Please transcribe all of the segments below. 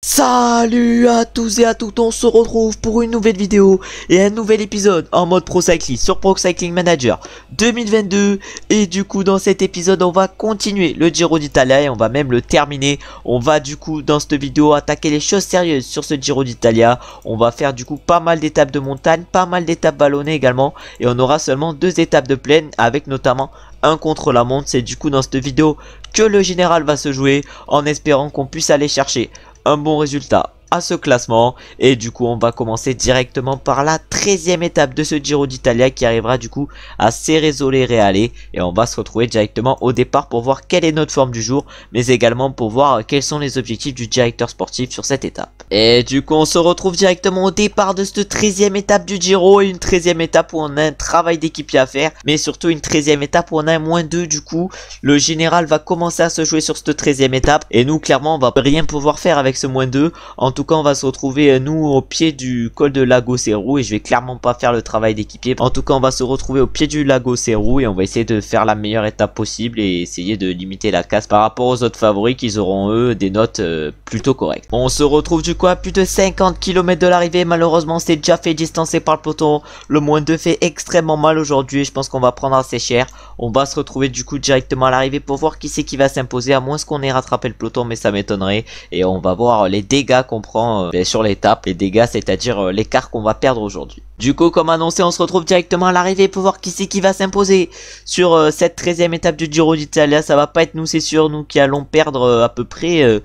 Salut à tous et à toutes, on se retrouve pour une nouvelle vidéo et un nouvel épisode en mode Pro Cycling sur Pro Cycling Manager 2022. Et du coup dans cet épisode on va continuer le Giro d'Italia et on va même le terminer. On va du coup dans cette vidéo attaquer les choses sérieuses sur ce Giro d'Italia. On va faire du coup pas mal d'étapes de montagne, pas mal d'étapes vallonnées également. Et on aura seulement 2 étapes de plaine avec notamment un contre-la-montre. C'est du coup dans cette vidéo que le général va se jouer en espérant qu'on puisse aller chercher un bon résultat à ce classement. Et du coup on va commencer directement par la 13e étape de ce Giro d'Italia qui arrivera du coup à Ceresole-Reale, et on va se retrouver directement au départ pour voir quelle est notre forme du jour, mais également pour voir quels sont les objectifs du directeur sportif sur cette étape. Et du coup on se retrouve directement au départ de cette 13e étape du Giro, une 13e étape où on a un travail d'équipier à faire, mais surtout une 13e étape où on a un -2. Du coup le général va commencer à se jouer sur cette 13e étape et nous clairement on va rien pouvoir faire avec ce -2. En tout cas on va se retrouver nous au pied du col de Lago Seru et je vais clairement pas faire le travail d'équipier. En tout cas on va se retrouver au pied du Lago Seru et on va essayer de faire la meilleure étape possible et essayer de limiter la casse par rapport aux autres favoris qui auront eux des notes plutôt correctes. On se retrouve du coup à plus de 50 km de l'arrivée. Malheureusement c'est déjà fait distancer par le peloton. Le -2 fait extrêmement mal aujourd'hui et je pense qu'on va prendre assez cher. On va se retrouver du coup directement à l'arrivée pour voir qui c'est qui va s'imposer, à moins qu'on ait rattrapé le peloton, mais ça m'étonnerait. Et on va voir les dégâts qu'on prend sur l'étape, les dégâts c'est-à-dire l'écart qu'on va perdre aujourd'hui. Du coup comme annoncé on se retrouve directement à l'arrivée pour voir qui c'est qui va s'imposer sur cette 13e étape du Giro d'Italia. Ça va pas être nous, c'est sûr, nous qui allons perdre à peu près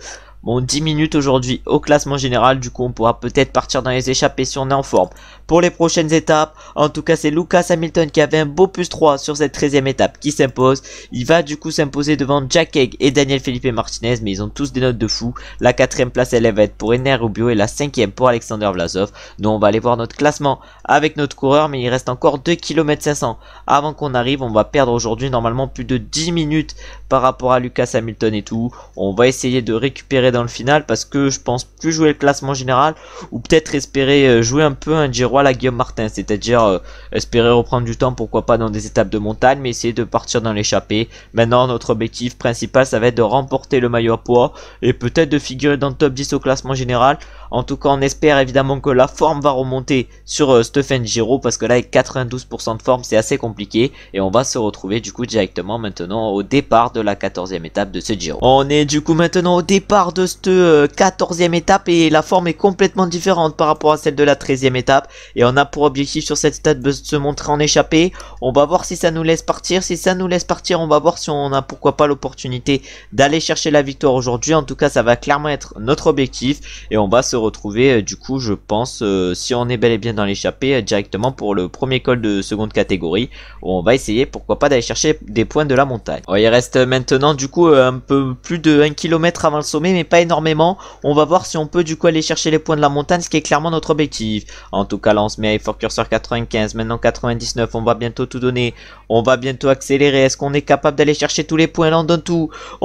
10 minutes aujourd'hui au classement général. Du coup on pourra peut-être partir dans les échappées si on est en forme pour les prochaines étapes. En tout cas c'est Lucas Hamilton qui avait un beau +3 sur cette 13e étape qui s'impose. Il va du coup s'imposer devant Jack Haig et Daniel Felipe Martinez, mais ils ont tous des notes de fou. La 4e place elle va être pour Enea Rubio et la 5e pour Alexander Vlasov. Nous on va aller voir notre classement avec notre coureur, mais il reste encore 2 km 500 avant qu'on arrive. On va perdre aujourd'hui normalement plus de 10 minutes par rapport à Lucas Hamilton et tout. On va essayer de récupérer dans le final parce que je pense plus jouer le classement général, ou peut-être espérer jouer un peu un Giro à la Guillaume Martin, c'est-à-dire espérer reprendre du temps, pourquoi pas dans des étapes de montagne, mais essayer de partir dans l'échappée. Maintenant notre objectif principal ça va être de remporter le maillot à poids et peut-être de figurer dans le top 10 au classement général. En tout cas on espère évidemment que la forme va remonter sur Stephen Giro, parce que là avec 92% de forme c'est assez compliqué. Et on va se retrouver du coup directement maintenant au départ de la 14e étape de ce Giro. On est du coup maintenant au départ de cette 14e étape et la forme est complètement différente par rapport à celle de la 13e étape. Et on a pour objectif sur cette étape de se montrer en échappée. On va voir si ça nous laisse partir. Si ça nous laisse partir, on va voir si on a pourquoi pas l'opportunité d'aller chercher la victoire aujourd'hui. En tout cas ça va clairement être notre objectif et on va se retrouver du coup je pense si on est bel et bien dans l'échappée directement pour le premier col de seconde catégorie, où on va essayer pourquoi pas d'aller chercher des points de la montagne. Alors, il reste maintenant du coup un peu plus de 1 km avant le sommet, mais pas énormément. On va voir si on peut du coup aller chercher les points de la montagne, ce qui est clairement notre objectif. En tout cas là on se met à effort curseur 95, maintenant 99, on va bientôt tout donner, on va bientôt accélérer. Est-ce qu'on est capable d'aller chercher tous les points? Là on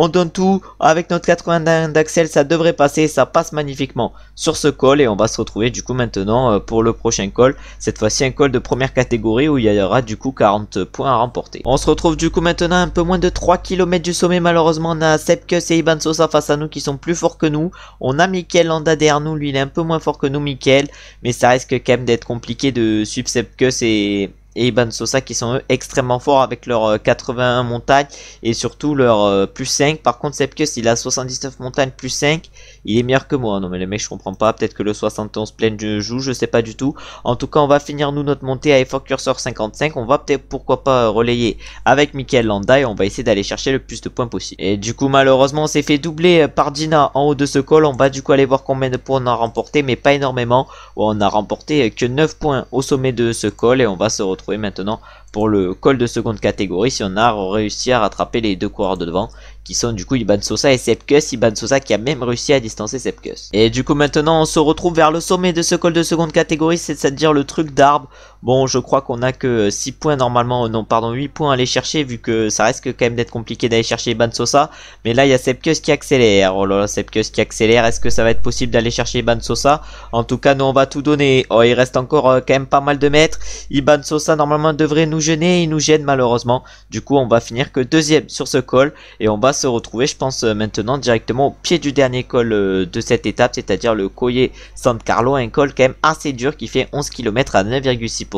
donne tout avec notre 80 d'axel, ça devrait passer, ça passe magnifiquement sur ce col. Et on va se retrouver du coup maintenant pour le prochain col, cette fois-ci un col de première catégorie où il y aura du coup 40 points à remporter. On se retrouve du coup maintenant un peu moins de 3 km du sommet. Malheureusement on a Sepp Kuss et Iban Sosa face à nous qui sont plus forts que nous. On a Mikel Landa derrière nous, lui il est un peu moins fort que nous Mikel, mais ça risque quand même d'être compliqué de suivre Sepp Kuss et Iban Sosa qui sont eux extrêmement forts avec leur 81 montagne et surtout leur +5. Par contre Sepp Kuss il a 79 montagnes +5, il est meilleur que moi. Non mais les mecs je comprends pas, peut-être que le 71 plein je joue, je sais pas du tout. En tout cas on va finir nous notre montée à effort curseur 55, on va peut-être pourquoi pas relayer avec Mikel Landa et on va essayer d'aller chercher le plus de points possible. Et du coup malheureusement on s'est fait doubler par Dina en haut de ce col. On va du coup aller voir combien de points on a remporté, mais pas énormément. On a remporté que 9 points au sommet de ce col et on va se retrouver maintenant pour le col de seconde catégorie si on a réussi à rattraper les 2 coureurs de devant qui sont du coup Iban Sosa et Sepp Kuss. Iban Sosa qui a même réussi à distancer Sepp Kuss. Et du coup maintenant on se retrouve vers le sommet de ce col de seconde catégorie, c'est-à-dire le truc d'arbre. Bon, je crois qu'on a que 6 points normalement, non pardon 8 points à aller chercher, vu que ça risque quand même d'être compliqué d'aller chercher Iban Sosa. Mais là il y a Seppkuss qui accélère, oh là là, Seppkuss qui accélère, est-ce que ça va être possible d'aller chercher Iban Sosa? En tout cas nous on va tout donner. Oh, il reste encore quand même pas mal de mètres. Iban Sosa normalement devrait nous gêner, il nous gêne malheureusement. Du coup on va finir que deuxième sur ce col, et on va se retrouver je pense maintenant directement au pied du dernier col de cette étape, c'est-à-dire le Colle San Carlo, un col quand même assez dur qui fait 11 km à 9,6%.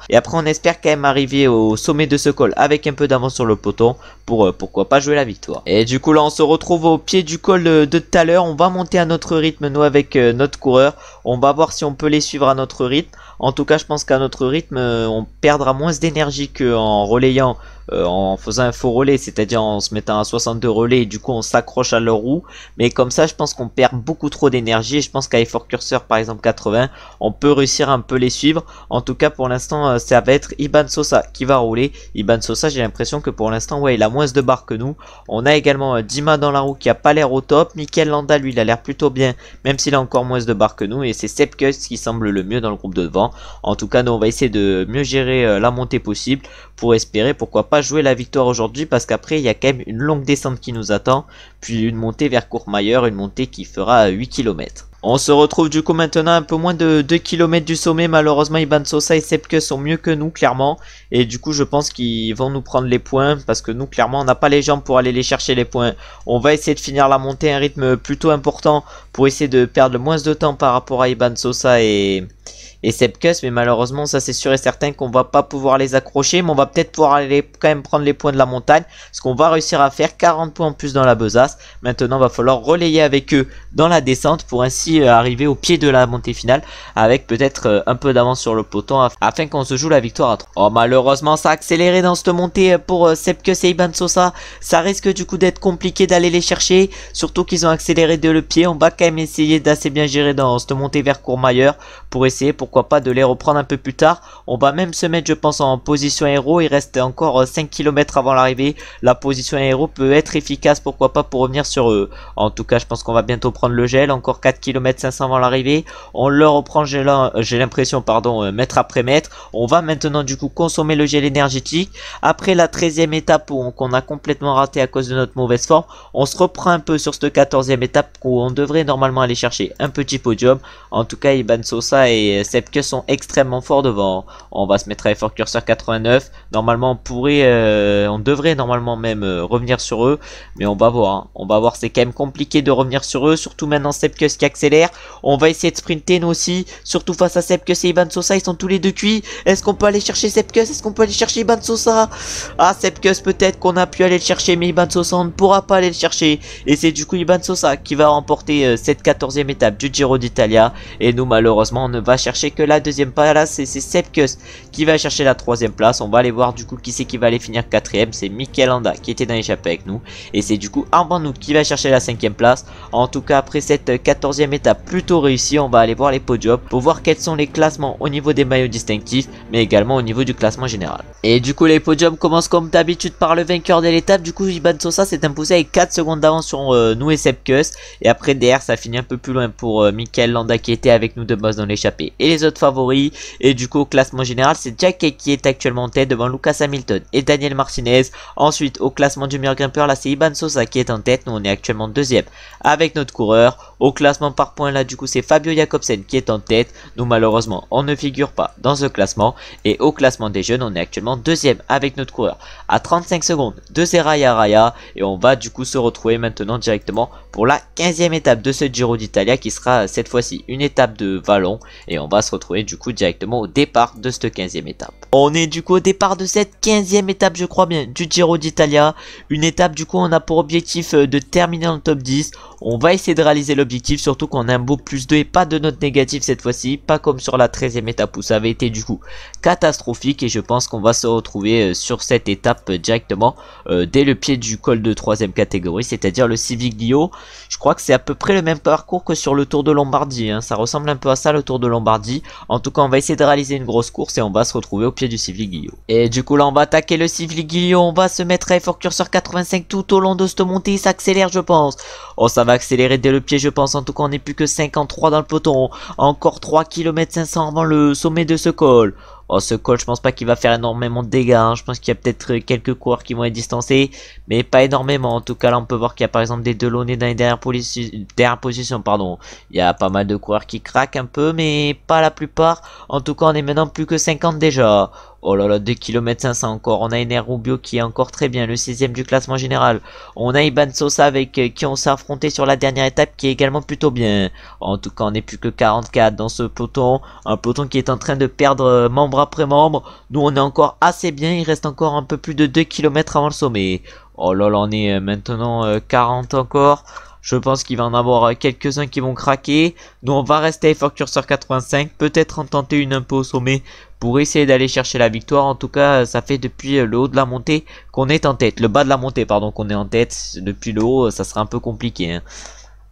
Et après on espère quand même arriver au sommet de ce col avec un peu d'avance sur le peloton pour pourquoi pas jouer la victoire. Et du coup là on se retrouve au pied du col de tout à l'heure, on va monter à notre rythme nous avec notre coureur, on va voir si on peut les suivre à notre rythme. En tout cas je pense qu'à notre rythme on perdra moins d'énergie qu'en relayant, en faisant un faux relais, c'est-à-dire en se mettant à 62 relais et du coup on s'accroche à leur roue. Mais comme ça je pense qu'on perd beaucoup trop d'énergie, et je pense qu'à Effort Curseur par exemple 80 on peut réussir à un peu les suivre. En tout cas pour l'instant ça va être Iban Sosa qui va rouler. Iban Sosa j'ai l'impression que pour l'instant ouais il a moins de barres que nous. On a également Dima dans la roue qui a pas l'air au top. Mikel Landa lui il a l'air plutôt bien même s'il a encore moins de barres que nous, et c'est Seppkuss qui semble le mieux dans le groupe de devant. En tout cas nous on va essayer de mieux gérer la montée possible pour espérer pourquoi pas jouer la victoire aujourd'hui, parce qu'après il y a quand même une longue descente qui nous attend, puis une montée vers Courmayeur, une montée qui fera 8 km. On se retrouve du coup maintenant un peu moins de 2 km du sommet. Malheureusement Iban Sosa et Seppkuss sont mieux que nous clairement, et du coup je pense qu'ils vont nous prendre les points, parce que nous clairement on n'a pas les jambes pour aller les chercher les points. On va essayer de finir la montée à un rythme plutôt important pour essayer de perdre le moins de temps par rapport à Iban Sosa et Seppkuss, mais malheureusement ça c'est sûr et certain qu'on va pas pouvoir les accrocher, mais on va peut-être pouvoir aller quand même prendre les points de la montagne, ce qu'on va réussir à faire, 40 points en plus dans la besace. Maintenant va falloir relayer avec eux dans la descente pour ainsi arriver au pied de la montée finale avec peut-être un peu d'avance sur le peloton afin qu'on se joue la victoire à 3. Oh malheureusement ça a accéléré dans cette montée pour Seppkuss et Iban Sosa, ça risque du coup d'être compliqué d'aller les chercher, surtout qu'ils ont accéléré de le pied. On va quand même essayer d'assez bien gérer dans cette montée vers Courmayeur pour essayer pourquoi pas de les reprendre un peu plus tard. On va même se mettre je pense en position aéro, il reste encore 5 km avant l'arrivée. La position aéro peut être efficace pourquoi pas pour revenir sur eux. En tout cas je pense qu'on va bientôt prendre le gel, encore 4 km 500 avant l'arrivée. On le reprend j'ai l'impression pardon mètre après mètre. On va maintenant du coup consommer le gel énergétique. Après la 13e étape qu'on a complètement raté à cause de notre mauvaise forme, on se reprend un peu sur cette 14e étape où on devrait normalement aller chercher un petit podium. En tout cas Iban Sosa et Seppkuss sont extrêmement forts devant. On va se mettre à Effort Curseur 89. Normalement on devrait normalement même revenir sur eux, mais on va voir. On va voir, c'est quand même compliqué de revenir sur eux, surtout maintenant Seppkuss qui accélère. On va essayer de sprinter nous aussi, surtout face à Seppkuss et Iban Sosa, ils sont tous les deux cuits. Est-ce qu'on peut aller chercher Seppkuss? Est-ce qu'on peut aller chercher Iban Sosa? Ah Seppkuss peut-être qu'on a pu aller le chercher, mais Iban Sosa on ne pourra pas aller le chercher, et c'est du coup Iban Sosa qui va remporter cette 14e étape du Giro d'Italia, et nous malheureusement on ne va chercher que la deuxième place, et c'est Seppkuss qui va chercher la 3e place. On va aller voir du coup qui c'est qui va aller finir 4e, c'est Mikel Landa qui était dans l'échappée avec nous, et c'est du coup Armand Nout qui va chercher la 5e place. En tout cas après cette 14e étape plutôt réussie, on va aller voir les podiums pour voir quels sont les classements au niveau des maillots distinctifs, mais également au niveau du classement général. Et du coup les podiums commencent comme d'habitude par le vainqueur de l'étape. Du coup Iban Sosa s'est imposé avec 4 secondes d'avance sur nous et Seppkuss, et après derrière ça finit un peu plus loin pour Mikel Landa qui était avec nous de base dans l'échappée et les autres favoris. Et du coup au classement général c'est Jack qui est actuellement en tête devant Lucas Hamilton et Daniel Martinez. Ensuite au classement du meilleur grimpeur là c'est Iban Sosa qui est en tête, nous on est actuellement deuxième avec notre coureur. Au classement par points là du coup c'est Fabio Jakobsen qui est en tête, nous malheureusement on ne figure pas dans ce classement. Et au classement des jeunes on est actuellement deuxième avec notre coureur à 35 secondes de Seraya Raya, et on va du coup se retrouver maintenant directement pour la 15e étape de ce Giro d'Italia qui sera cette fois-ci une étape de vallon, et on va se retrouver du coup directement au départ de cette 15e étape. On est du coup au départ de cette 15e étape je crois bien du Giro d'Italia, une étape du coup on a pour objectif de terminer dans le top 10. On va essayer de réaliser l'objectif, surtout qu'on a un beau +2 et pas de note négative cette fois-ci, pas comme sur la 13e étape où ça avait été du coup catastrophique. Et je pense qu'on va se retrouver sur cette étape directement dès le pied du col de 3e catégorie, c'est-à-dire le Civiglio. Je crois que c'est à peu près le même parcours que sur le Tour de Lombardie, hein. Ça ressemble un peu à ça le Tour de Lombardie. En tout cas on va essayer de réaliser une grosse course et on va se retrouver au pied du Civiglio. Et du coup là on va attaquer le Civiglio, on va se mettre à Effort Curseur 85 tout au long de cette montée, il s'accélère je pense. Oh ça va accélérer dès le pied je pense, en tout cas on n'est plus que 53 dans le peloton. Encore 3 km 500 avant le sommet de ce col. Oh, ce Cole, je pense pas qu'il va faire énormément de dégâts, hein. Je pense qu'il y a peut-être quelques coureurs qui vont être distancés, mais pas énormément. En tout cas, là, on peut voir qu'il y a par exemple des Delaunay dans les dernières positions, pardon. Il y a pas mal de coureurs qui craquent un peu, mais pas la plupart. En tout cas, on est maintenant plus que 50 déjà. Oh là là, 2 km 500 encore. On a Ener Rubio qui est encore très bien, le 6ème du classement général. On a Iban Sosa avec qui on s'est affronté sur la dernière étape qui est également plutôt bien. En tout cas, on n'est plus que 44 dans ce peloton. Un peloton qui est en train de perdre membre après membre. Nous, on est encore assez bien. Il reste encore un peu plus de 2 km avant le sommet. Oh là là, on est maintenant 40 encore. Je pense qu'il va en avoir quelques-uns qui vont craquer. Nous, on va rester Fort Cursor 85. Peut-être en tenter une un peu au sommet pour essayer d'aller chercher la victoire. En tout cas, ça fait depuis le haut de la montée qu'on est en tête. Le bas de la montée, pardon, qu'on est en tête. Depuis le haut, ça sera un peu compliqué, hein.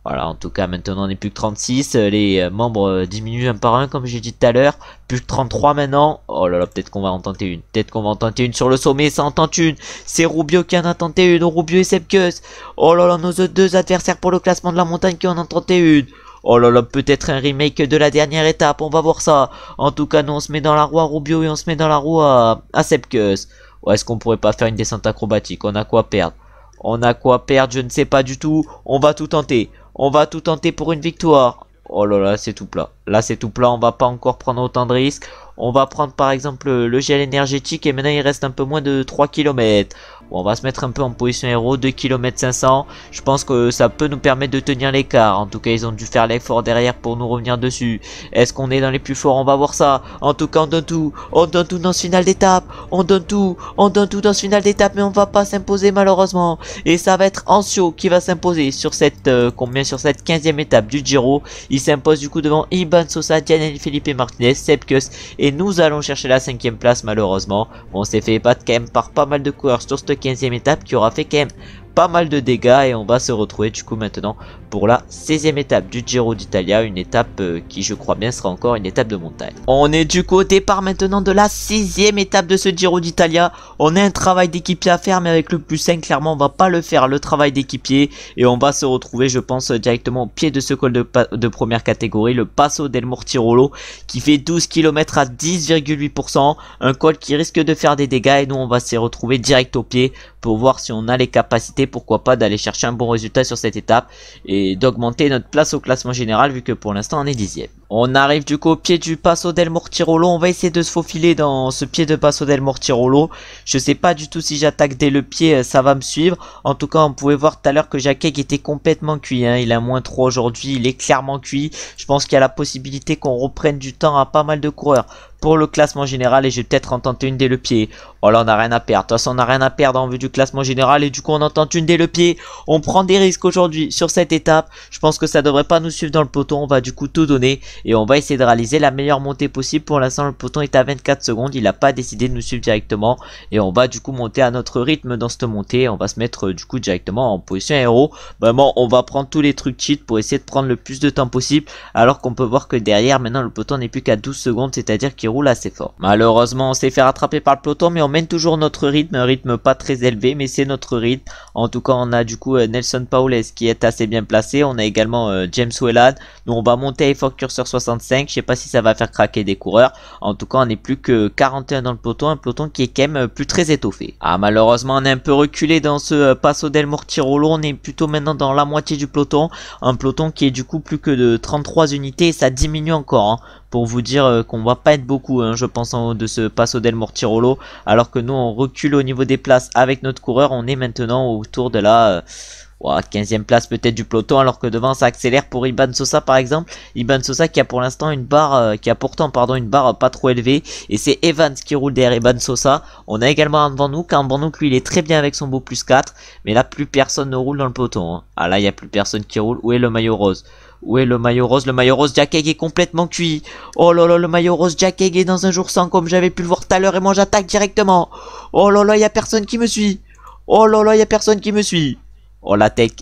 Voilà, en tout cas, maintenant, on n'est plus que 36. Les membres diminuent un par un, comme j'ai dit tout à l'heure. Plus que 33 maintenant. Oh là là, peut-être qu'on va en tenter une. Peut-être qu'on va en tenter une sur le sommet. Ça en tente une. C'est Rubio qui en a tenté une. Rubio et Sepkus. Oh là là, nos deux adversaires pour le classement de la montagne qui en ont tenté une. Oh là là, peut-être un remake de la dernière étape. On va voir ça. En tout cas, nous, on se met dans la roue à Rubio et on se met dans la roue à Sepkus. Ou est-ce qu'on pourrait pas faire une descente acrobatique? On a quoi perdre? On a quoi perdre? Je ne sais pas du tout. On va tout tenter. On va tout tenter pour une victoire. Oh là là, c'est tout plat. Là, c'est tout plat. On va pas encore prendre autant de risques. On va prendre par exemple le gel énergétique et maintenant il reste un peu moins de 3 km. Bon, on va se mettre un peu en position héros, 2 km 500. Je pense que ça peut nous permettre de tenir l'écart. En tout cas, ils ont dû faire l'effort derrière pour nous revenir dessus. Est-ce qu'on est dans les plus forts? On va voir ça. En tout cas, on donne tout. On donne tout dans ce final d'étape. On donne tout. On donne tout dans ce final d'étape, mais on va pas s'imposer malheureusement. Et ça va être Ancio qui va s'imposer sur cette sur cette 15e étape du Giro. Il s'impose du coup devant Iban Sosa, Gianelli Felipe Martinez, Sepkus et nous allons chercher la 5e place malheureusement. Bon, on s'est fait battre quand même par pas mal de coureurs sur cette 15e étape qui aura fait quand même pas mal de dégâts et on va se retrouver du coup maintenant pour la 16e étape du Giro d'Italia, une étape qui je crois bien sera encore une étape de montagne. On est du coup au départ maintenant de la 6e étape de ce Giro d'Italia. On a un travail d'équipier à faire mais avec le plus 5 clairement on va pas le faire le travail d'équipier et on va se retrouver je pense directement au pied de ce col de première catégorie, le Passo del Mortirolo qui fait 12 km à 10,8%, un col qui risque de faire des dégâts et nous on va se retrouver direct au pied pour voir si on a les capacités, pourquoi pas, d'aller chercher un bon résultat sur cette étape et d'augmenter notre place au classement général vu que pour l'instant on est 10e. On arrive du coup au pied du Passo del Mortirolo, on va essayer de se faufiler dans ce pied de Passo del Mortirolo. Je sais pas du tout si j'attaque dès le pied, ça va me suivre. En tout cas on pouvait voir tout à l'heure que Jacquet était complètement cuit, hein. Il a moins 3 aujourd'hui, il est clairement cuit. Je pense qu'il y a la possibilité qu'on reprenne du temps à pas mal de coureurs pour le classement général et je vais peut-être en tenter une dès le pied. Oh là on n'a rien à perdre, de toute façon on n'a rien à perdre en vue du classement général et du coup on en tente une dès le pied. On prend des risques aujourd'hui sur cette étape, je pense que ça devrait pas nous suivre dans le peloton, on va du coup tout donner et on va essayer de réaliser la meilleure montée possible. Pour l'instant le peloton est à 24 secondes, il n'a pas décidé de nous suivre directement et on va du coup monter à notre rythme dans cette montée. On va se mettre du coup directement en position aéro, vraiment on va prendre tous les trucs cheat pour essayer de prendre le plus de temps possible alors qu'on peut voir que derrière maintenant le peloton n'est plus qu'à 12 secondes, c'est à dire qu'il roule assez fort. Malheureusement on s'est fait rattraper par le peloton mais on mène toujours notre rythme, un rythme pas très élevé mais c'est notre rythme. En tout cas on a du coup Nelson Paules qui est assez bien placé, on a également James Whelan. Nous on va monter à Fort Cursor 65, je sais pas si ça va faire craquer des coureurs. En tout cas on n'est plus que 41 dans le peloton, un peloton qui est quand même plus très étoffé. Ah malheureusement on est un peu reculé dans ce Passo del Mortirolo, on est plutôt maintenant dans la moitié du peloton. Un peloton qui est du coup plus que de 33 unités et ça diminue encore, hein. Pour vous dire qu'on va pas être beaucoup, hein, je pense en haut de ce Passo del Mortirolo. Alors que nous on recule au niveau des places avec notre coureur, on est maintenant autour de la 15e place peut-être du peloton, alors que devant ça accélère pour Iban Sosa par exemple. Iban Sosa qui a pour l'instant une barre, qui a pourtant pardon une barre pas trop élevée, et c'est Evans qui roule derrière Iban Sosa. On a également un Van Hoek, lui il est très bien avec son beau plus 4, mais là plus personne ne roule dans le peloton, hein. Ah là il n'y a plus personne qui roule. Où est le maillot rose? Où est le maillot rose? Le maillot rose Jacquet est complètement cuit. Oh là là, le maillot rose Jacquet est dans un jour sans comme j'avais pu le voir tout à l'heure et moi j'attaque directement. Oh là là, il n'y a personne qui me suit. Oh là là, il n'y a personne qui me suit. Oh la tech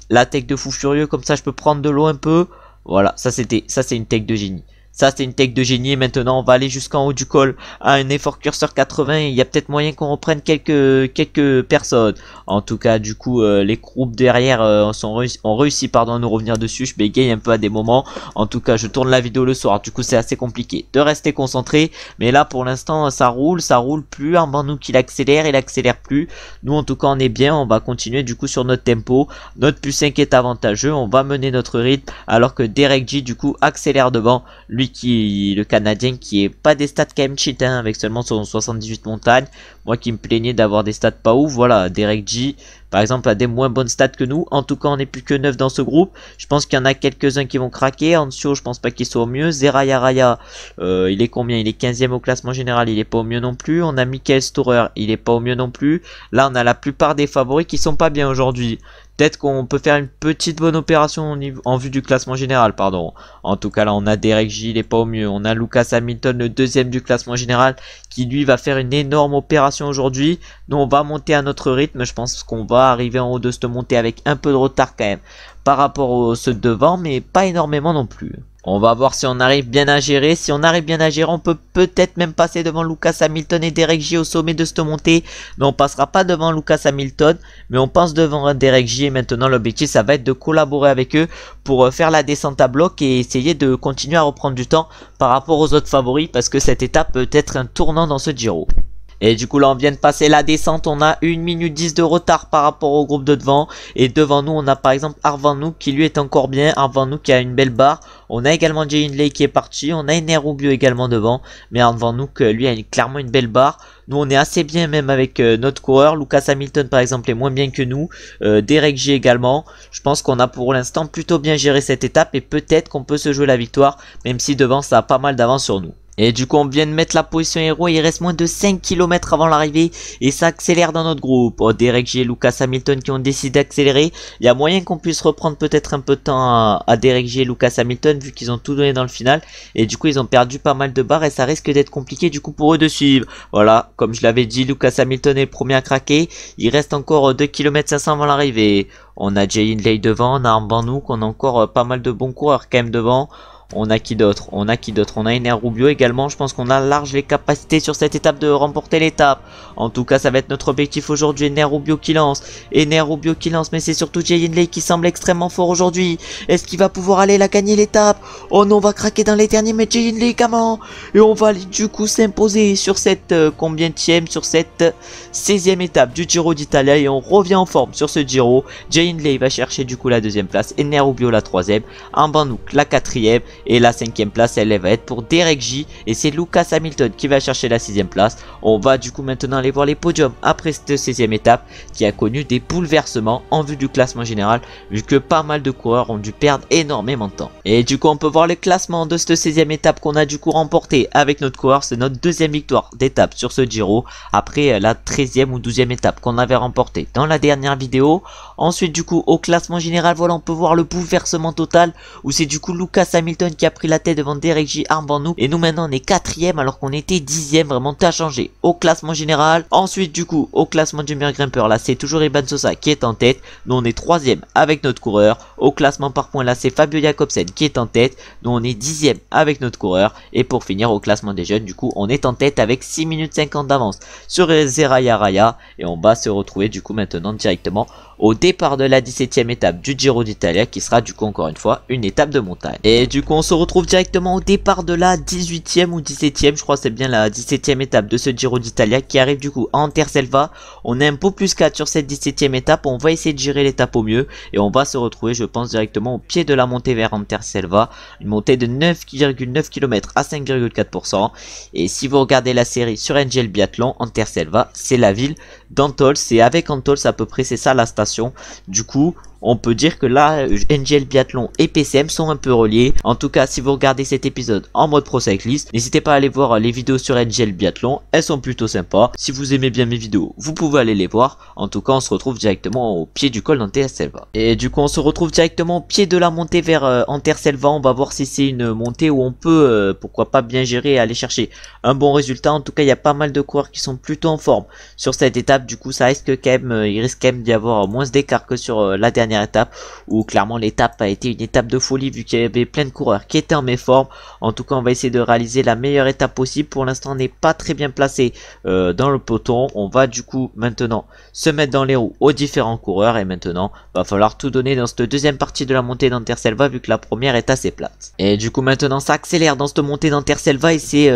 de fou furieux, comme ça je peux prendre de l'eau un peu. Voilà, ça c'est une tech de génie. Ça c'est une tech de génie. Maintenant on va aller jusqu'en haut du col à un effort curseur 80. Il y a peut-être moyen qu'on reprenne quelques personnes. En tout cas du coup les groupes derrière ont réussi pardon, à nous revenir dessus. Je bégaye un peu à des moments. En tout cas je tourne la vidéo le soir. Du coup c'est assez compliqué de rester concentré. Mais là pour l'instant ça roule plus. Armbandou il accélère plus. Nous en tout cas on est bien. On va continuer du coup sur notre tempo. Notre plus 5 est avantageux. On va mener notre rythme. Alors que Derek G du coup accélère devant. Lui le Canadien qui est pas des stats quand même cheat hein, avec seulement son 78 montagnes. Moi qui me plaignais d'avoir des stats pas ouf. Voilà, Derek G par exemple a des moins bonnes stats que nous. En tout cas on n'est plus que 9 dans ce groupe. Je pense qu'il y en a quelques-uns qui vont craquer. Ancio je pense pas qu'il soit au mieux. Zeraya Raya il est combien? Il est 15e au classement général. Il est pas au mieux non plus. On a Michael Storer. Il est pas au mieux non plus. Là on a la plupart des favoris qui sont pas bien aujourd'hui. Peut-être qu'on peut faire une petite bonne opération en vue du classement général, pardon. En tout cas, là, on a Derek J, il est pas au mieux. On a Lucas Hamilton, le deuxième du classement général, qui lui va faire une énorme opération aujourd'hui. Nous, on va monter à notre rythme. Je pense qu'on va arriver en haut de cette montée avec un peu de retard quand même par rapport aux ceux de devant, mais pas énormément non plus. On va voir si on arrive bien à gérer. Si on arrive bien à gérer, on peut peut-être même passer devant Lucas Hamilton et Derek J au sommet de cette montée. Mais on passera pas devant Lucas Hamilton, mais on passe devant Derek J. Et maintenant, l'objectif, ça va être de collaborer avec eux pour faire la descente à bloc et essayer de continuer à reprendre du temps par rapport aux autres favoris, parce que cette étape peut être un tournant dans ce Giro. Et du coup là on vient de passer la descente, on a 1 minute 10 de retard par rapport au groupe de devant. Et devant nous on a par exemple Arvanouk qui lui est encore bien, Arvanouk qui a une belle barre. On a également Jay Hindley qui est parti, on a Ener Rubio également devant. Mais Arvanouk lui a clairement une belle barre. Nous on est assez bien même avec notre coureur. Lucas Hamilton par exemple est moins bien que nous. Derek J également. Je pense qu'on a pour l'instant plutôt bien géré cette étape. Et peut-être qu'on peut se jouer la victoire, même si devant ça a pas mal d'avance sur nous. Et du coup on vient de mettre la position héros, il reste moins de 5 km avant l'arrivée et ça accélère dans notre groupe. Derek J et Lucas Hamilton qui ont décidé d'accélérer. Il y a moyen qu'on puisse reprendre peut-être un peu de temps à Derek J et Lucas Hamilton vu qu'ils ont tout donné dans le final. Et du coup ils ont perdu pas mal de barres et ça risque d'être compliqué du coup pour eux de suivre. Voilà, comme je l'avais dit, Lucas Hamilton est le premier à craquer. Il reste encore 2 km 500 avant l'arrivée. On a Jay Hindley devant, on a Armbandou, on a encore pas mal de bons coureurs quand même devant. On a qui d'autre? On a Ener Rubio également. Je pense qu'on a large les capacités sur cette étape de remporter l'étape. En tout cas, ça va être notre objectif aujourd'hui. Ener Rubio qui lance. Mais c'est surtout Jay Hindley qui semble extrêmement fort aujourd'hui. Est-ce qu'il va pouvoir aller la gagner l'étape? Oh non, on va craquer dans les derniers mètres. Jay Hindley, comment? Et on va du coup s'imposer sur cette combienième, sur cette 16e étape du Giro d'Italia. Et on revient en forme sur ce Giro. Jay Hindley va chercher du coup la 2e place. Ener Rubio la 3e. Armbandou la 4e. Et la 5e place, elle va être pour Derek J. Et c'est Lucas Hamilton qui va chercher la 6e place. On va du coup maintenant aller voir les podiums après cette 16e étape qui a connu des bouleversements en vue du classement général, vu que pas mal de coureurs ont dû perdre énormément de temps. Et du coup on peut voir le classement de cette 16e étape qu'on a du coup remporté avec notre coureur. C'est notre 2e victoire d'étape sur ce Giro après la 13e ou 12e étape qu'on avait remportée dans la dernière vidéo. Ensuite du coup au classement général, voilà, on peut voir le bouleversement total où c'est du coup Lucas Hamilton qui a pris la tête devant Derek J, Armbandou. Et nous maintenant on est 4e alors qu'on était 10e. Vraiment tout a changé au classement général. Ensuite du coup au classement du meilleur grimpeur, là c'est toujours Iban Sosa qui est en tête. Nous on est 3e avec notre coureur. Au classement par points, là c'est Fabio Jakobsen qui est en tête. Nous on est 10e avec notre coureur. Et pour finir au classement des jeunes, du coup on est en tête avec 6 minutes 50 d'avance sur Zeraya Raya. Et on va se retrouver du coup maintenant directement au départ de la 17e étape du Giro d'Italia, qui sera du coup encore une fois une étape de montagne. Et du coup on se retrouve directement au départ de la 18e ou 17e, je crois c'est bien la 17e étape de ce Giro d'Italia qui arrive du coup à Anterselva. On est un peu plus 4 sur cette 17e étape, on va essayer de gérer l'étape au mieux et on va se retrouver je pense directement au pied de la montée vers Anterselva, une montée de 9,9 km à 5,4%. Et si vous regardez la série sur Angel Biathlon, Anterselva c'est la ville d'Antols, c'est avec Antols à peu près, c'est ça la station. Du coup on peut dire que là Angel Biathlon et PCM sont un peu reliés. En tout cas si vous regardez cet épisode en mode Pro Cyclist, n'hésitez pas à aller voir les vidéos sur Angel Biathlon, elles sont plutôt sympas. Si vous aimez bien mes vidéos, vous pouvez aller les voir. En tout cas on se retrouve directement au pied du col d'Anterselva. Et du coup on se retrouve directement au pied de la montée vers Anterselva. On va voir si c'est une montée où on peut pourquoi pas bien gérer et aller chercher un bon résultat. En tout cas il y a pas mal de coureurs qui sont plutôt en forme sur cette étape. Du coup ça risque quand même, il risque quand même d'y avoir moins d'écart que sur la dernière dernière étape où clairement l'étape a été une étape de folie vu qu'il y avait plein de coureurs qui étaient en méforme. En tout cas on va essayer de réaliser la meilleure étape possible. Pour l'instant on n'est pas très bien placé dans le peloton. On va du coup maintenant se mettre dans les roues aux différents coureurs et maintenant va falloir tout donner dans cette deuxième partie de la montée d'Anterselva vu que la première est assez plate. Et du coup maintenant ça accélère dans cette montée d'Anterselva et c'est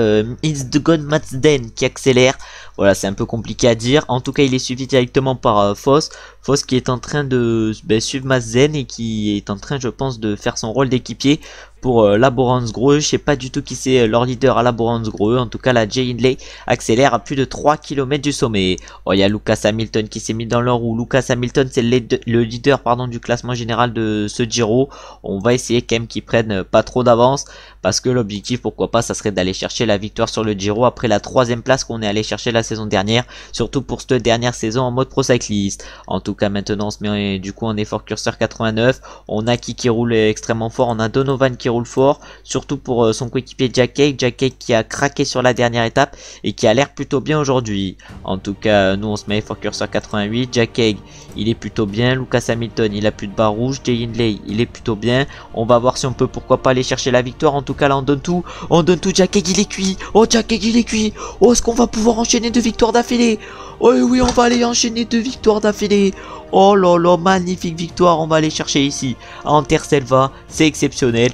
Insdgon Matsden qui accélère. Voilà, c'est un peu compliqué à dire. En tout cas, il est suivi directement par Foss. Foss qui est en train de suivre Matsden et qui est en train, je pense, de faire son rôle d'équipier pour Laboransgreux. Je sais pas du tout qui c'est leur leader à Laboransgreux. En tout cas, la Jay Hindley accélère à plus de 3 km du sommet. Oh, il y a Lucas Hamilton qui s'est mis dans leur roue. Lucas Hamilton, c'est le leader du classement général de ce Giro. On va essayer quand même qu'ils prennent pas trop d'avance parce que l'objectif, pourquoi pas, ça serait d'aller chercher la victoire sur le Giro après la 3e place qu'on est allé chercher la saison dernière, surtout pour cette dernière saison en mode pro cycliste. En tout cas, maintenant on se met du coup en effort curseur 89. On a qui roule extrêmement fort, on a Donovan qui roule fort, surtout pour son coéquipier Jack Haig qui a craqué sur la dernière étape et qui a l'air plutôt bien aujourd'hui. En tout cas, nous on se met effort curseur 88. Jack Haig, il est plutôt bien. Lucas Hamilton, il a plus de barre rouge. Jay Hindley, il est plutôt bien. On va voir si on peut pourquoi pas aller chercher la victoire. En tout cas là on donne tout. Jack Haig il est cuit. Oh, Jack Haig il est cuit. Oh, est-ce qu'on va pouvoir enchaîner 2 victoires d'affilée? Oh oui, on va aller enchaîner 2 victoires d'affilée. Oh là là, magnifique victoire. On va aller chercher ici à Anterselva. C'est exceptionnel.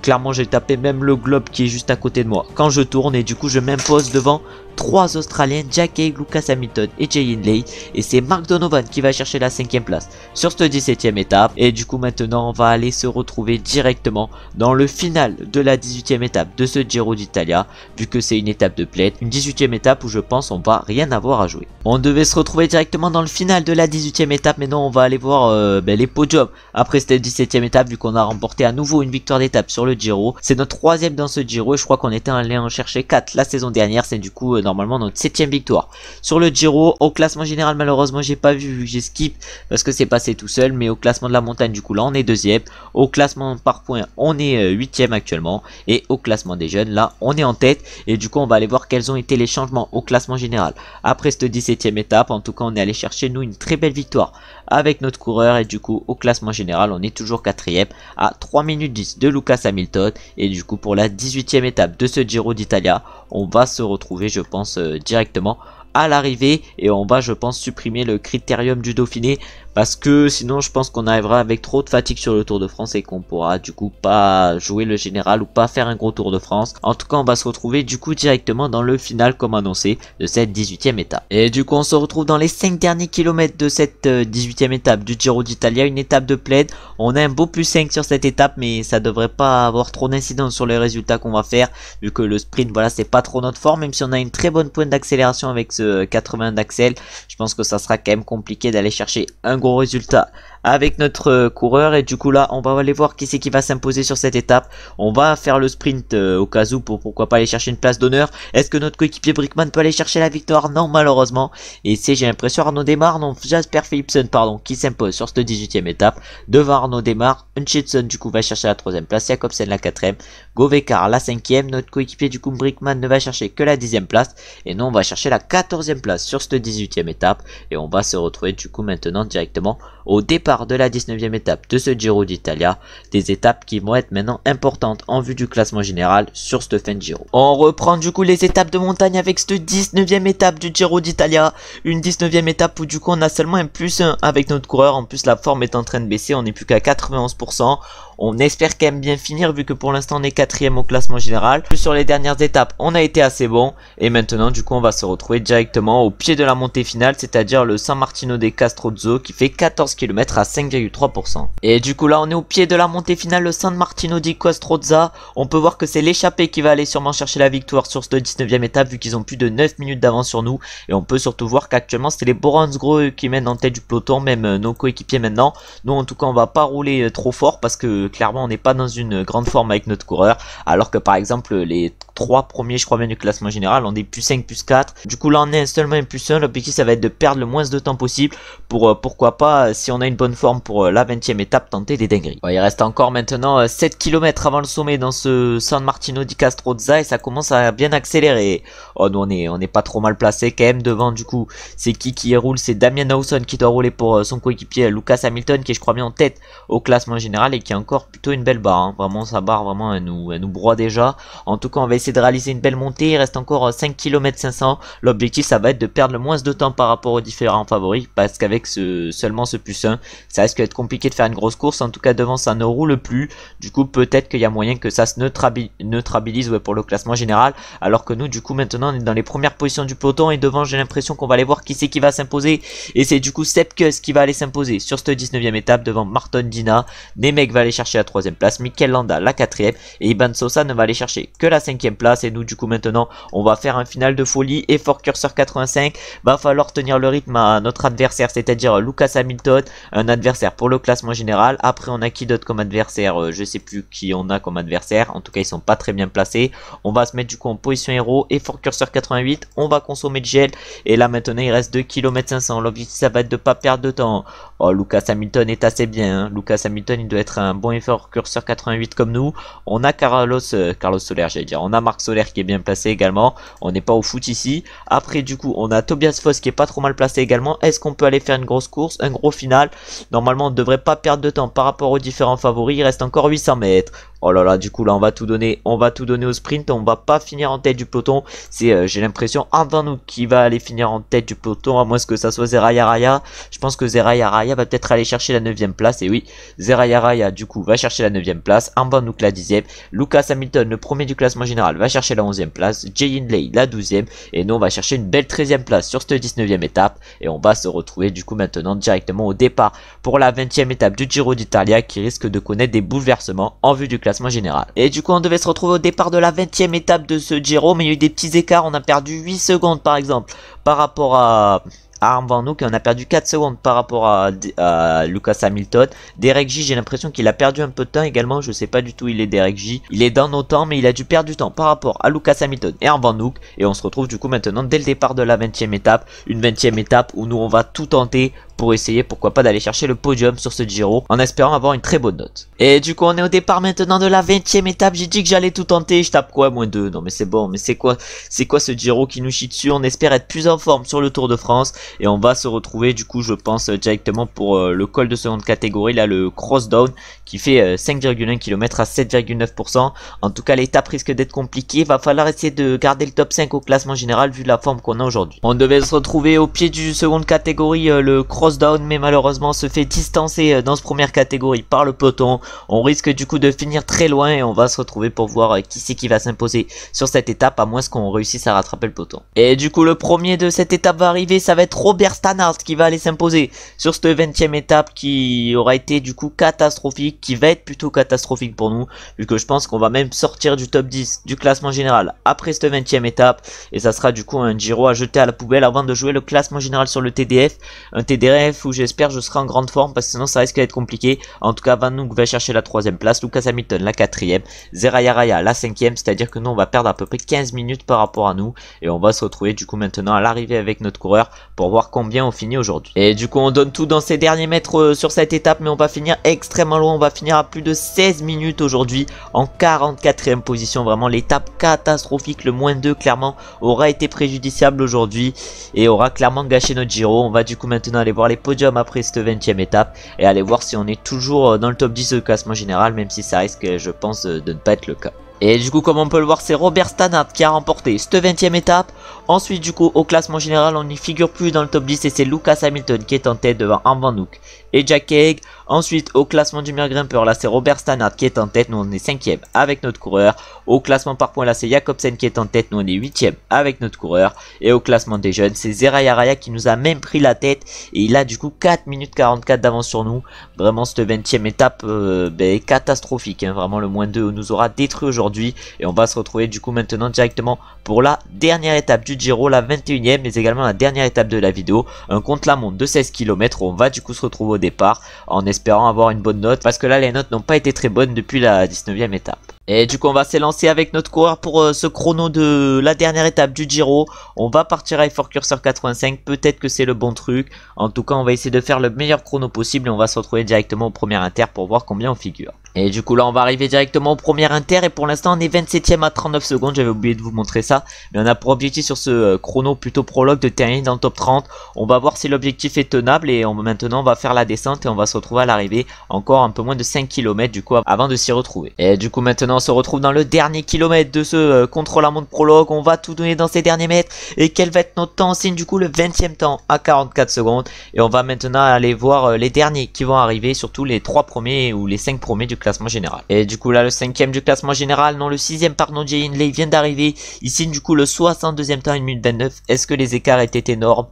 Clairement j'ai tapé même le globe qui est juste à côté de moi quand je tourne et du coup je m'impose devant 3 Australiens, Jack Haig, Lucas Hamilton et Jay Hindley. Et c'est Mark Donovan qui va chercher la 5e place sur cette 17e étape. Et du coup maintenant on va aller se retrouver directement dans le final de la 18e étape de ce Giro d'Italia. Vu que c'est une étape de plaide, une 18e étape où je pense on va rien avoir à jouer. On devait se retrouver directement dans le final de la 18e étape. Mais non, on va aller voir les podiums après cette 17e étape vu qu'on a remporté à nouveau une victoire d'étape sur le Giro. C'est notre 3e dans ce Giro et je crois qu'on était allé en chercher 4 la saison dernière. C'est du coup normalement notre 7e victoire sur le Giro. Au classement général malheureusement j'ai pas vu j'ai skip parce que c'est passé tout seul, mais au classement de la montagne du coup là on est 2e. Au classement par points on est 8e actuellement et au classement des jeunes là on est en tête. Et du coup on va aller voir quels ont été les changements au classement général après cette 17e étape. En tout cas on est allé chercher nous une très belle victoire avec notre coureur et du coup au classement général on est toujours 4e à 3 minutes 10 de Lucas Hamilton. Et du coup pour la 18e étape de ce Giro d'Italia on va se retrouver je pense directement à l'arrivée et on va je pense supprimer le critérium du Dauphiné parce que sinon je pense qu'on arrivera avec trop de fatigue sur le Tour de France et qu'on pourra du coup pas jouer le général ou pas faire un gros Tour de France. En tout cas on va se retrouver du coup directement dans le final comme annoncé de cette 18e étape. Et du coup on se retrouve dans les 5 derniers kilomètres de cette 18e étape du Giro d'Italia, une étape de plaide. On a un beau plus 5 sur cette étape mais ça devrait pas avoir trop d'incidence sur les résultats qu'on va faire vu que le sprint voilà c'est pas trop notre forme, même si on a une très bonne pointe d'accélération avec ce 80 d'axel. Je pense que ça sera quand même compliqué d'aller chercher un gros résultat avec notre coureur. Et du coup là on va aller voir qui c'est qui va s'imposer sur cette étape. On va faire le sprint au cas où pour pourquoi pas aller chercher une place d'honneur. Est-ce que notre coéquipier Brickman peut aller chercher la victoire? Non malheureusement. Et c'est j'ai l'impression Arnaud Démarre, non Jasper Philipsen pardon, qui s'impose sur cette 18e étape devant Arnaud Démarre. Hutchinson du coup va chercher la 3e place, Jacobsen la 4e, Govekar la 5e. Notre coéquipier du coup Brickman ne va chercher que la 10e place et nous on va chercher la 14e place sur cette 18e étape. Et on va se retrouver du coup maintenant directement au départ de la 19e étape de ce Giro d'Italia, des étapes qui vont être maintenant importantes en vue du classement général sur ce fin de Giro. On reprend du coup les étapes de montagne avec cette 19e étape du Giro d'Italia, une 19e étape où du coup on a seulement un plus 1 avec notre coureur. En plus la forme est en train de baisser, on n'est plus qu'à 91%. On espère quand même bien finir vu que pour l'instant on est 4e au classement général. Plus sur les dernières étapes on a été assez bon. Et maintenant du coup on va se retrouver directement au pied de la montée finale, c'est-à-dire le San Martino de Castrozzo qui fait 14 km à 5,3%. Et du coup là on est au pied de la montée finale, le San Martino di Castrozza. On peut voir que c'est l'échappée qui va aller sûrement chercher la victoire sur cette 19e étape vu qu'ils ont plus de 9 minutes d'avance sur nous. Et on peut surtout voir qu'actuellement c'est les Boransgreux qui mènent en tête du peloton, même nos coéquipiers maintenant. Nous en tout cas on va pas rouler trop fort parce que clairement on n'est pas dans une grande forme avec notre coureur, alors que par exemple les 3 premiers je crois bien du classement général, on est plus 5 plus 4. Du coup là on est seulement un plus 1, l'objectif ça va être de perdre le moins de temps possible pour pourquoi pas si on a une bonne forme pour la 20e étape tenter des dingueries. Il reste encore maintenant 7 km avant le sommet dans ce San Martino di Castrozza et ça commence à bien accélérer. Oh nous on est pas trop mal placé quand même devant. Du coup c'est qui roule, c'est Damien Lawson qui doit rouler pour son coéquipier Lucas Hamilton qui est je crois bien en tête au classement général et qui a encore plutôt une belle barre, hein. Vraiment sa barre vraiment elle nous broie déjà. En tout cas on va essayer de réaliser une belle montée, il reste encore 5 km 500, l'objectif ça va être de perdre le moins de temps par rapport aux différents favoris parce qu'avec seulement ce plus 1 ça risque d'être compliqué de faire une grosse course. En tout cas devant ça ne roule plus, du coup peut-être qu'il y a moyen que ça se neutralise pour le classement général, alors que nous du coup maintenant on est dans les premières positions du peloton et devant j'ai l'impression qu'on va aller voir qui c'est qui va s'imposer et c'est du coup Sepp Kuss qui va aller s'imposer sur cette 19e étape devant Marton Dina. Nemec va aller chercher la 3e place, Mikel Landa la 4e et Iban Sosa ne va aller chercher que la 5e place et nous du coup maintenant on va faire un final de folie et Ford Cursor 85 va falloir tenir le rythme à notre adversaire, c'est-à-dire Lucas Hamilton, un adversaire pour le classement général. Après on a qui d'autre comme adversaire, je sais plus qui on a comme adversaire, en tout cas ils sont pas très bien placés. On va se mettre du coup en position héros et Ford Cursor 88, on va consommer de gel et là maintenant il reste 2 km 500, l'objectif ça va être de pas perdre de temps. Oh Lucas Hamilton est assez bien, hein. Lucas Hamilton il doit être un bon effort Cursor 88 comme nous. On a Carlos Soler j'allais dire, on a Marc Soler qui est bien placé également, on n'est pas au foot ici. Après du coup on a Tobias Foss qui est pas trop mal placé également. Est-ce qu'on peut aller faire une grosse course, un gros final? Normalement on ne devrait pas perdre de temps par rapport aux différents favoris, il reste encore 800 mètres. Oh là là, du coup là on va tout donner au sprint, on va pas finir en tête du peloton. C'est j'ai l'impression avant nous qui va aller finir en tête du peloton, à moins que ça soit Zeraya Raya. Je pense que Zeraya Raya va peut-être aller chercher la 9e place, et oui, Zeraya Raya du coup va chercher la 9e place, Van Hoek la 10e, Lucas Hamilton le premier du classement général va chercher la 11e place, Jay Hindley la 12e, et nous on va chercher une belle 13e place sur cette 19e étape, et on va se retrouver du coup maintenant directement au départ pour la 20e étape du Giro d'Italia qui risque de connaître des bouleversements en vue du classement général. Et du coup on devait se retrouver au départ de la 20e étape de ce Giro, mais il y a eu des petits écarts, on a perdu 8 secondes par exemple par rapport à Van Hoek et on a perdu 4 secondes par rapport à Lucas Hamilton. Derek J, j'ai l'impression qu'il a perdu un peu de temps également, je sais pas du tout où il est Derek J. Il est dans nos temps mais il a dû perdre du temps par rapport à Lucas Hamilton et Van Hoek. Et on se retrouve du coup maintenant dès le départ de la 20e étape, une 20e étape où nous on va tout tenter pour essayer pourquoi pas d'aller chercher le podium sur ce Giro en espérant avoir une très bonne note. Et du coup on est au départ maintenant de la 20e étape, j'ai dit que j'allais tout tenter, je tape quoi, -2, non mais c'est bon, mais c'est quoi ce Giro qui nous chie dessus? On espère être plus en forme sur le Tour de France et on va se retrouver du coup je pense directement pour le col de seconde catégorie, là le Crossdown qui fait 5,1 km à 7,9%. En tout cas l'étape risque d'être compliquée, va falloir essayer de garder le top 5 au classement général vu la forme qu'on a aujourd'hui. On devait se retrouver au pied du seconde catégorie, le Crossdown, mais malheureusement se fait distancer dans ce première catégorie par le peloton. On risque du coup de finir très loin et on va se retrouver pour voir qui c'est qui va s'imposer sur cette étape, à moins qu'on réussisse à rattraper le peloton. Et du coup le premier de cette étape va arriver, ça va être Robert Stannard qui va aller s'imposer sur cette 20e étape qui aura été du coup catastrophique, qui va être plutôt catastrophique pour nous, vu que je pense qu'on va même sortir du top 10 du classement général après cette 20e étape, et ça sera du coup un Giro à jeter à la poubelle avant de jouer le classement général sur le TDF, un TDF où j'espère je serai en grande forme parce que sinon ça risque d'être compliqué. En tout cas Van Hoek va chercher la 3e place, Lucas Hamilton la 4e, Zeraya Raya la 5e, c'est à dire que nous on va perdre à peu près 15 minutes par rapport à nous, et on va se retrouver du coup maintenant à l'arrivée avec notre coureur pour voir combien on finit aujourd'hui. Et du coup on donne tout dans ces derniers mètres sur cette étape, mais on va finir extrêmement loin, on va finir à plus de 16 minutes aujourd'hui en 44e position. Vraiment l'étape catastrophique, le -2 clairement aura été préjudiciable aujourd'hui et aura clairement gâché notre Giro. On va du coup maintenant aller voir les podiums après cette 20e étape et aller voir si on est toujours dans le top 10 du classement général, même si ça risque je pense de ne pas être le cas. Et du coup comme on peut le voir c'est Robert Stannard qui a remporté cette 20e étape. Ensuite du coup au classement général on n'y figure plus dans le top 10 et c'est Lucas Hamilton qui est en tête devant Van Hoek et Jack Haig. Ensuite au classement du meilleur grimpeur là c'est Robert Stannard qui est en tête, nous on est 5e avec notre coureur. Au classement par points là c'est Jakobsen qui est en tête, nous on est 8e avec notre coureur. Et au classement des jeunes c'est Zeraya Raya qui nous a même pris la tête et il a du coup 4 minutes 44 d'avance sur nous. Vraiment cette 20e étape catastrophique, hein. Vraiment le -2 nous aura détruit aujourd'hui et on va se retrouver du coup maintenant directement pour la dernière étape du Giro, la 21e, mais également la dernière étape de la vidéo, un contre-la-montre de 16 km où on va du coup se retrouver au départ en espérant avoir une bonne note parce que là les notes n'ont pas été très bonnes depuis la 19e étape. Et du coup on va s'élancer avec notre coureur pour ce chrono de la dernière étape du Giro. On va partir avec Fort Cursor 85, peut-être que c'est le bon truc. En tout cas on va essayer de faire le meilleur chrono possible et on va se retrouver directement au premier inter pour voir combien on figure. Et du coup là on va arriver directement au premier inter et pour l'instant on est 27ème à 39 secondes, j'avais oublié de vous montrer ça. Mais on a pour objectif sur ce chrono plutôt prologue de terminer dans le top 30. On va voir si l'objectif est tenable et maintenant on va faire la descente et on va se retrouver à l'arrivée encore un peu moins de 5 km du coup avant de s'y retrouver. Et du coup maintenant on se retrouve dans le dernier kilomètre de ce contre-la-montre prologue, on va tout donner dans ces derniers mètres. Et quel va être notre temps? On signe du coup le 20ème temps à 44 secondes et on va maintenant aller voir les derniers qui vont arriver, surtout les 3 premiers ou les 5 premiers du classement général. Et du coup là le 5ème du classement général, non le 6ème pardon, Jay Hindley vient d'arriver, il signe du coup le 62ème temps 1 minute 29. Est-ce que les écarts étaient énormes?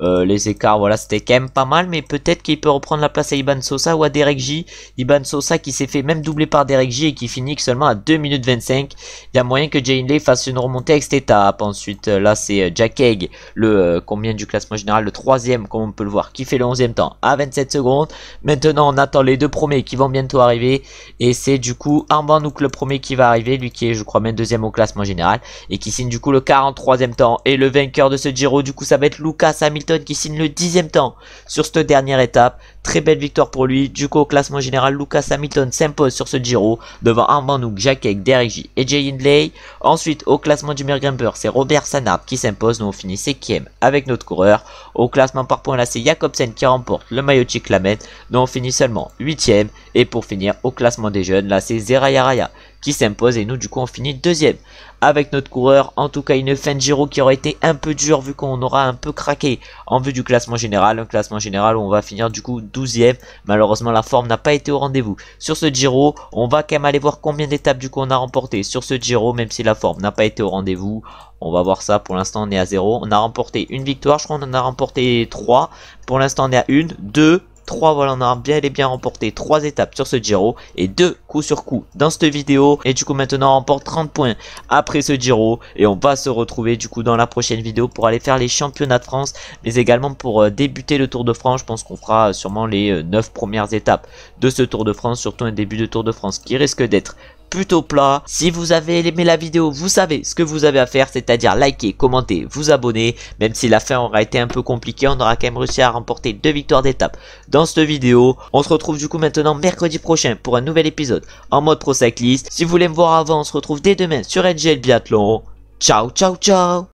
Les écarts voilà c'était quand même pas mal, mais peut-être qu'il peut reprendre la place à Iban Sosa ou à Derek J. Iban Sosa qui s'est fait même doubler par Derek J et qui finit seulement à 2 minutes 25. Il y a moyen que Jay Hindley fasse une remontée avec cette étape. Ensuite là c'est Jack Haig, le combien du classement général, le 3ème comme on peut le voir, qui fait le 11ème temps à 27 secondes. Maintenant on attend les deux premiers qui vont bientôt arriver et c'est du coup Armand Nouk le premier qui va arriver, lui qui est je crois même 2ème au classement général et qui signe du coup le 43ème temps. Et le vainqueur de ce Giro du coup ça va être Lucas Hamilton qui signe le 10ème temps sur cette dernière étape. Très belle victoire pour lui. Du coup au classement général Lucas Hamilton s'impose sur ce Giro devant Armand Nouk, Jack Haig, Derek J et Jay Hindley. Ensuite au classement du meilleur grimpeur c'est Robert Sanard qui s'impose. Nous on finit 5ème avec notre coureur. Au classement par points là c'est Jacobsen qui remporte le maillot Cyclamen. Nous on finit seulement 8ème. Et pour finir au classement des jeunes là c'est Zeraya Raya qui s'impose et nous du coup on finit 2ème avec notre coureur. En tout cas une fin de Giro qui aura été un peu dure vu qu'on aura un peu craqué en vue du classement général. Un classement général où on va finir du coup 12ème. Malheureusement la forme n'a pas été au rendez-vous sur ce Giro. On va quand même aller voir combien d'étapes du coup on a remporté sur ce Giro, même si la forme n'a pas été au rendez-vous. On va voir ça, pour l'instant on est à 0. On a remporté une victoire, je crois qu'on en a remporté 3. Pour l'instant on est à 1, 2, 3, voilà, on a bien et bien remporté 3 étapes sur ce Giro et 2 coup sur coup dans cette vidéo. Et du coup maintenant on remporte 30 points après ce Giro et on va se retrouver du coup dans la prochaine vidéo pour aller faire les championnats de France, mais également pour débuter le Tour de France. Je pense qu'on fera sûrement les 9 premières étapes de ce Tour de France, surtout un début de Tour de France qui risque d'être plutôt plat. Si vous avez aimé la vidéo, vous savez ce que vous avez à faire, c'est-à-dire liker, commenter, vous abonner. Même si la fin aura été un peu compliquée, on aura quand même réussi à remporter 2 victoires d'étape dans cette vidéo. On se retrouve du coup maintenant mercredi prochain pour un nouvel épisode en mode pro cycliste. Si vous voulez me voir avant, on se retrouve dès demain sur NGL Biathlon. Ciao ciao ciao.